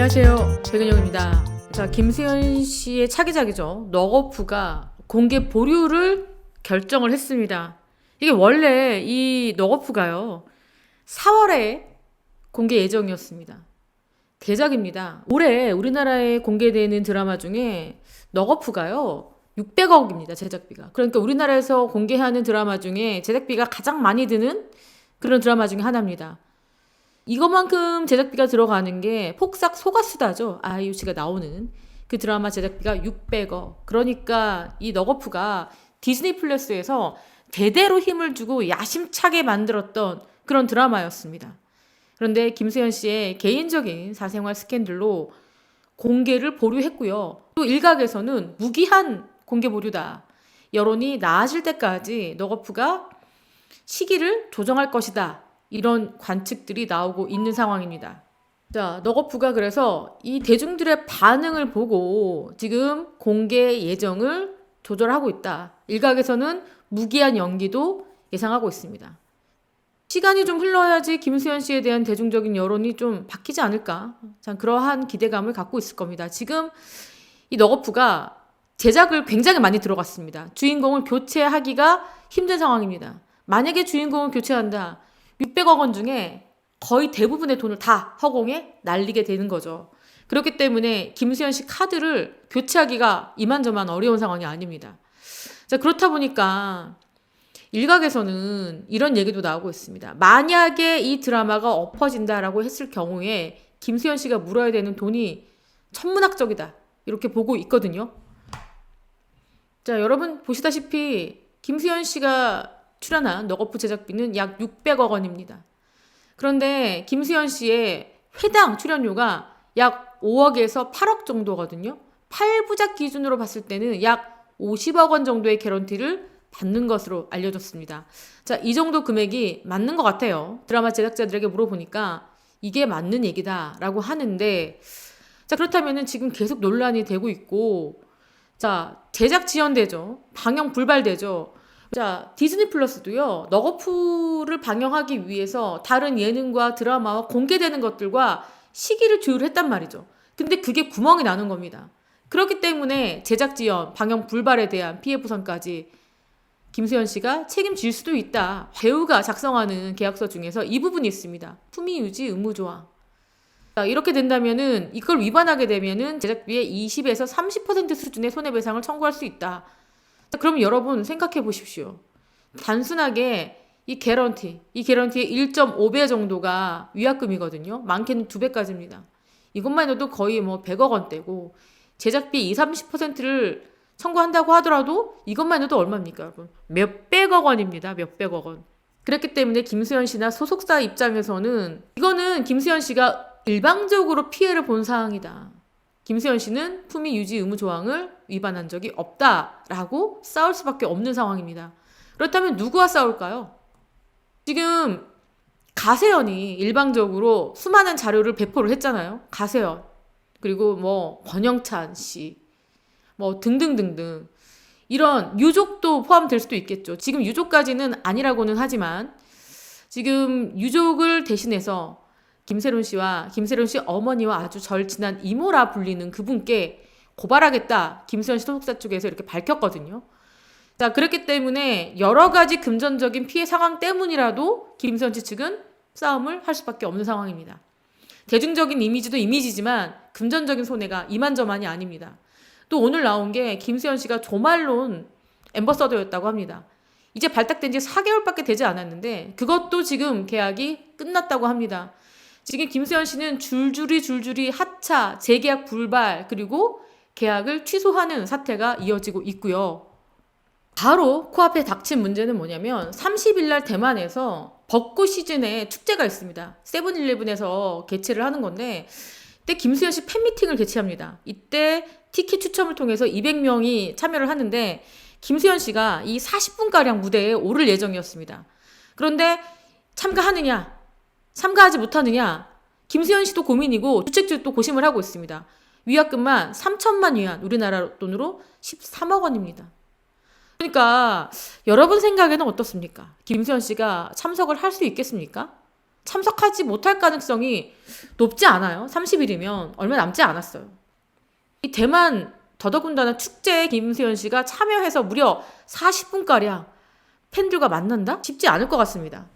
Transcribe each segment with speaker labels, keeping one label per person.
Speaker 1: 안녕하세요, 백은영입니다. 자, 김수현 씨의 차기작이죠. 넉어프가 공개 보류를 결정을 했습니다. 이게 원래 이 넉어프가요 4월에 공개 예정이었습니다. 대작입니다. 올해 우리나라에 공개되는 드라마 중에 넉어프가요 600억입니다. 제작비가. 그러니까 우리나라에서 공개하는 드라마 중에 제작비가 가장 많이 드는 그런 드라마 중에 하나입니다. 이것만큼 제작비가 들어가는 게 폭삭 소가수다죠. 아이유 씨가 나오는 그 드라마 제작비가 600억. 그러니까 이 넉어프가 디즈니 플러스에서 대대로 힘을 주고 야심차게 만들었던 그런 드라마였습니다. 그런데 김수현 씨의 개인적인 사생활 스캔들로 공개를 보류했고요. 또 일각에서는 무기한 공개 보류다. 여론이 나아질 때까지 넉어프가 시기를 조정할 것이다. 이런 관측들이 나오고 있는 상황입니다. 자, 넉어프가 그래서 이 대중들의 반응을 보고 지금 공개 예정을 조절하고 있다. 일각에서는 무기한 연기도 예상하고 있습니다. 시간이 좀 흘러야지 김수현 씨에 대한 대중적인 여론이 좀 바뀌지 않을까? 참 그러한 기대감을 갖고 있을 겁니다. 지금 이 넉어프가 제작을 굉장히 많이 들어갔습니다. 주인공을 교체하기가 힘든 상황입니다. 만약에 주인공을 교체한다. 600억 원 중에 거의 대부분의 돈을 다 허공에 날리게 되는 거죠. 그렇기 때문에 김수현 씨 카드를 교체하기가 이만저만 어려운 상황이 아닙니다. 자, 그렇다 보니까 일각에서는 이런 얘기도 나오고 있습니다. 만약에 이 드라마가 엎어진다라고 했을 경우에 김수현 씨가 물어야 되는 돈이 천문학적이다. 이렇게 보고 있거든요. 자, 여러분 보시다시피 김수현 씨가 출연한 넉어프 제작비는 약 600억 원입니다. 그런데 김수현 씨의 회당 출연료가 약 5억에서 8억 정도거든요. 8부작 기준으로 봤을 때는 약 50억 원 정도의 개런티를 받는 것으로 알려졌습니다. 자, 이 정도 금액이 맞는 것 같아요. 드라마 제작자들에게 물어보니까 이게 맞는 얘기다라고 하는데, 자, 그렇다면은 지금 계속 논란이 되고 있고, 자, 제작 지연되죠. 방영 불발되죠. 자, 디즈니 플러스도요, 넉어프를 방영하기 위해서 다른 예능과 드라마와 공개되는 것들과 시기를 조율했단 말이죠. 근데 그게 구멍이 나는 겁니다. 그렇기 때문에 제작 지연, 방영 불발에 대한 피해 보상까지 김수현 씨가 책임질 수도 있다. 배우가 작성하는 계약서 중에서 이 부분이 있습니다. 품위 유지 의무 조항. 자, 이렇게 된다면은 이걸 위반하게 되면은 제작비의 20에서 30% 수준의 손해배상을 청구할 수 있다. 자, 그럼 여러분 생각해 보십시오. 단순하게 이 개런티의 1.5배 정도가 위약금이거든요. 많게는 2배까지입니다. 이것만 해도 거의 뭐 100억 원대고 제작비 20, 30%를 청구한다고 하더라도 이것만 해도 얼마입니까, 여러분? 몇백억 원입니다. 몇백억 원. 그렇기 때문에 김수현 씨나 소속사 입장에서는 이거는 김수현 씨가 일방적으로 피해를 본 사항이다. 김수현 씨는 품위 유지 의무 조항을 위반한 적이 없다라고 싸울 수밖에 없는 상황입니다. 그렇다면 누구와 싸울까요? 지금 가세연이 일방적으로 수많은 자료를 배포를 했잖아요. 가세연. 그리고 뭐 권영찬 씨. 뭐 등등등등. 이런 유족도 포함될 수도 있겠죠. 지금 유족까지는 아니라고는 하지만 지금 유족을 대신해서 김세론 씨와 김세론 씨 어머니와 아주 절친한 이모라 불리는 그분께 고발하겠다. 김수현 씨 소속사 쪽에서 이렇게 밝혔거든요. 자, 그렇기 때문에 여러 가지 금전적인 피해 상황 때문이라도 김수현 씨 측은 싸움을 할 수밖에 없는 상황입니다. 대중적인 이미지도 이미지지만 금전적인 손해가 이만저만이 아닙니다. 또 오늘 나온 게 김수현 씨가 조말론 앰버서더였다고 합니다. 이제 발탁된 지 4개월밖에 되지 않았는데 그것도 지금 계약이 끝났다고 합니다. 지금 김수현 씨는 줄줄이 하차, 재계약 불발, 그리고 계약을 취소하는 사태가 이어지고 있고요. 바로 코앞에 닥친 문제는 뭐냐면 30일 날 대만에서 벚꽃 시즌에 축제가 있습니다. 세븐일레븐에서 개최를 하는 건데 이때 김수현 씨 팬미팅을 개최합니다. 이때 티켓 추첨을 통해서 200명이 참여를 하는데 김수현 씨가 이 40분가량 무대에 오를 예정이었습니다. 그런데 참가하느냐, 참가하지 못하느냐, 김수현 씨도 고민이고 주최 측도 고심을 하고 있습니다. 위약금만 3천만 위안, 우리나라 돈으로 13억 원입니다. 그러니까 여러분 생각에는 어떻습니까? 김수현 씨가 참석을 할 수 있겠습니까? 참석하지 못할 가능성이 높지 않아요. 30일이면 얼마 남지 않았어요. 이 대만 더더군다나 축제에 김수현 씨가 참여해서 무려 40분가량 팬들과 만난다? 쉽지 않을 것 같습니다.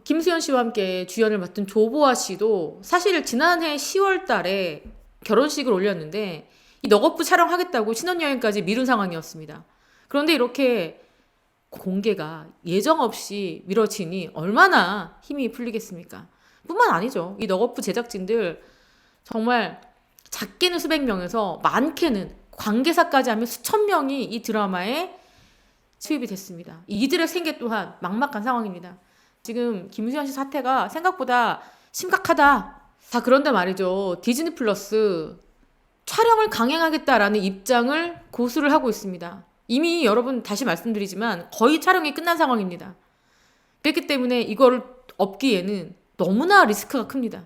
Speaker 1: 김수현 씨와 함께 주연을 맡은 조보아 씨도 사실 지난해 10월 달에 결혼식을 올렸는데 이 너거프 촬영하겠다고 신혼여행까지 미룬 상황이었습니다. 그런데 이렇게 공개가 예정 없이 미뤄지니 얼마나 힘이 풀리겠습니까? 뿐만 아니죠. 이 너거프 제작진들 정말 작게는 수백 명에서 많게는 관계사까지 하면 수천 명이 이 드라마에 투입이 됐습니다. 이들의 생계 또한 막막한 상황입니다. 지금 김수현 씨 사태가 생각보다 심각하다. 다 그런데 말이죠. 디즈니 플러스 촬영을 강행하겠다라는 입장을 고수를 하고 있습니다. 이미 여러분 다시 말씀드리지만 거의 촬영이 끝난 상황입니다. 그렇기 때문에 이거를 업기에는 너무나 리스크가 큽니다.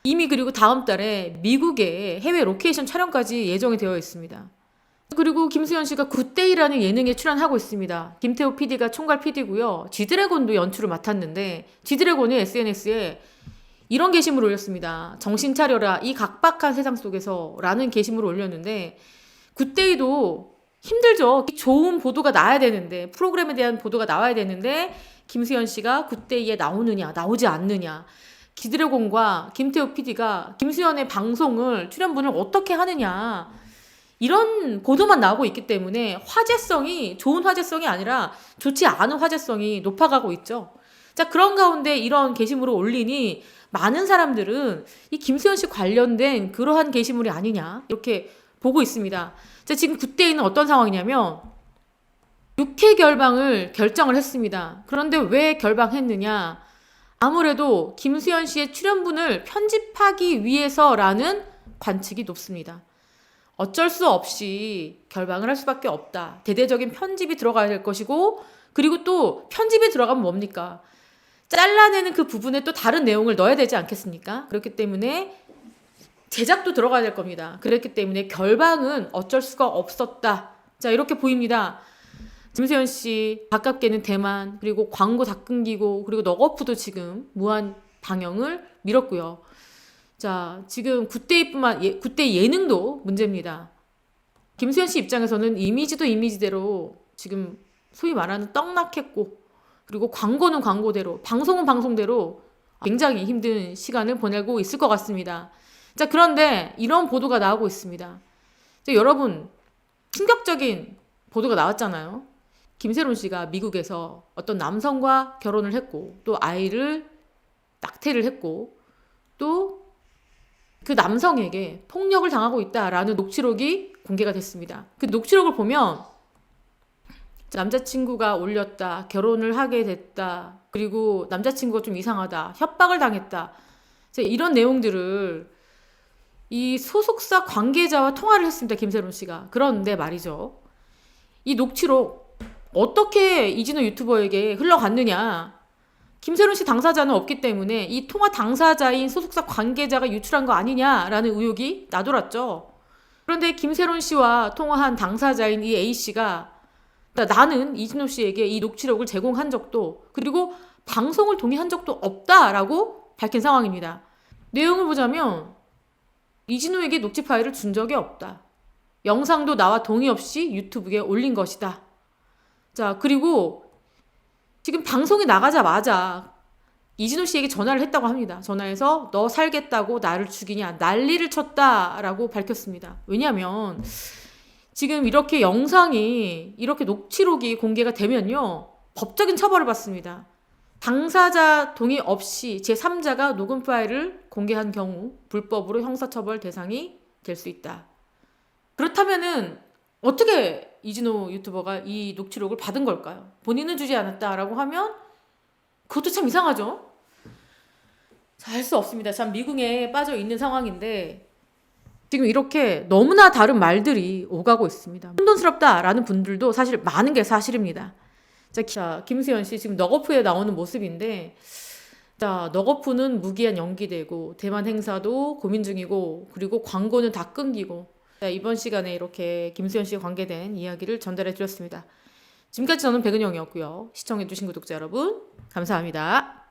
Speaker 1: 이미 그리고 다음 달에 미국의 해외 로케이션 촬영까지 예정이 되어 있습니다. 그리고 김수현 씨가 굿데이라는 예능에 출연하고 있습니다. 김태호 PD가 총괄 PD고요. G드래곤도 연출을 맡았는데 G드래곤이 SNS에 이런 게시물을 올렸습니다. 정신 차려라 이 각박한 세상 속에서 라는 게시물을 올렸는데 굿데이도 힘들죠. 좋은 보도가 나와야 되는데 프로그램에 대한 보도가 나와야 되는데 김수현 씨가 굿데이에 나오느냐 나오지 않느냐 G드래곤과 김태호 PD가 김수현의 방송을 출연분을 어떻게 하느냐 이런 보도만 나오고 있기 때문에 화제성이 좋은 화제성이 아니라 좋지 않은 화제성이 높아가고 있죠. 자, 그런 가운데 이런 게시물을 올리니 많은 사람들은 이 김수현 씨 관련된 그러한 게시물이 아니냐 이렇게 보고 있습니다. 자, 지금 굿데이는 어떤 상황이냐면 6회 결방을 결정을 했습니다. 그런데 왜 결방했느냐? 아무래도 김수현 씨의 출연분을 편집하기 위해서라는 관측이 높습니다. 어쩔 수 없이 결방을 할 수밖에 없다. 대대적인 편집이 들어가야 될 것이고 그리고 또 편집이 들어가면 뭡니까? 잘라내는 그 부분에 또 다른 내용을 넣어야 되지 않겠습니까? 그렇기 때문에 제작도 들어가야 될 겁니다. 그렇기 때문에 결방은 어쩔 수가 없었다. 자, 이렇게 보입니다. 김수현 씨 가깝게는 대만 그리고 광고 다 끊기고 그리고 너거프도 지금 무한 방영을 미뤘고요. 자, 지금 굿데이 예능도 문제입니다. 김수현 씨 입장에서는 이미지도 이미지대로 지금 소위 말하는 떡락했고 그리고 광고는 광고대로 방송은 방송대로 굉장히 힘든 시간을 보내고 있을 것 같습니다. 자, 그런데 이런 보도가 나오고 있습니다. 자, 여러분 충격적인 보도가 나왔잖아요. 김세론 씨가 미국에서 어떤 남성과 결혼을 했고 또 아이를 낙태를 했고 또 그 남성에게 폭력을 당하고 있다라는 녹취록이 공개가 됐습니다. 그 녹취록을 보면 남자친구가 올렸다, 결혼을 하게 됐다, 그리고 남자친구가 좀 이상하다, 협박을 당했다, 이런 내용들을 이 소속사 관계자와 통화를 했습니다. 김세론 씨가. 그런데 말이죠. 이 녹취록 어떻게 이진호 유튜버에게 흘러갔느냐. 김세론 씨 당사자는 없기 때문에 이 통화 당사자인 소속사 관계자가 유출한 거 아니냐라는 의혹이 나돌았죠. 그런데 김세론 씨와 통화한 당사자인 이 A 씨가 나는 이진호 씨에게 이 녹취록을 제공한 적도 그리고 방송을 동의한 적도 없다라고 밝힌 상황입니다. 내용을 보자면 이진호에게 녹취 파일을 준 적이 없다. 영상도 나와 동의 없이 유튜브에 올린 것이다. 자, 그리고 지금 방송이 나가자마자 이진호 씨에게 전화를 했다고 합니다. 전화해서 너 살겠다고 나를 죽이냐 난리를 쳤다라고 밝혔습니다. 왜냐하면 지금 이렇게 영상이 이렇게 녹취록이 공개가 되면요 법적인 처벌을 받습니다. 당사자 동의 없이 제3자가 녹음 파일을 공개한 경우 불법으로 형사처벌 대상이 될 수 있다. 그렇다면은 어떻게 이진호 유튜버가 이 녹취록을 받은 걸까요? 본인은 주지 않았다라고 하면 그것도 참 이상하죠? 알 수 없습니다. 참 미궁에 빠져 있는 상황인데 지금 이렇게 너무나 다른 말들이 오가고 있습니다. 혼돈스럽다라는 분들도 사실 많은 게 사실입니다. 자, 김수현 씨 지금 너거프에 나오는 모습인데 자, 너거프는 무기한 연기되고 대만 행사도 고민 중이고 그리고 광고는 다 끊기고 자, 이번 시간에 이렇게 김수현 씨와 관계된 이야기를 전달해 드렸습니다. 지금까지 저는 백은영이었고요. 시청해 주신 구독자 여러분 감사합니다.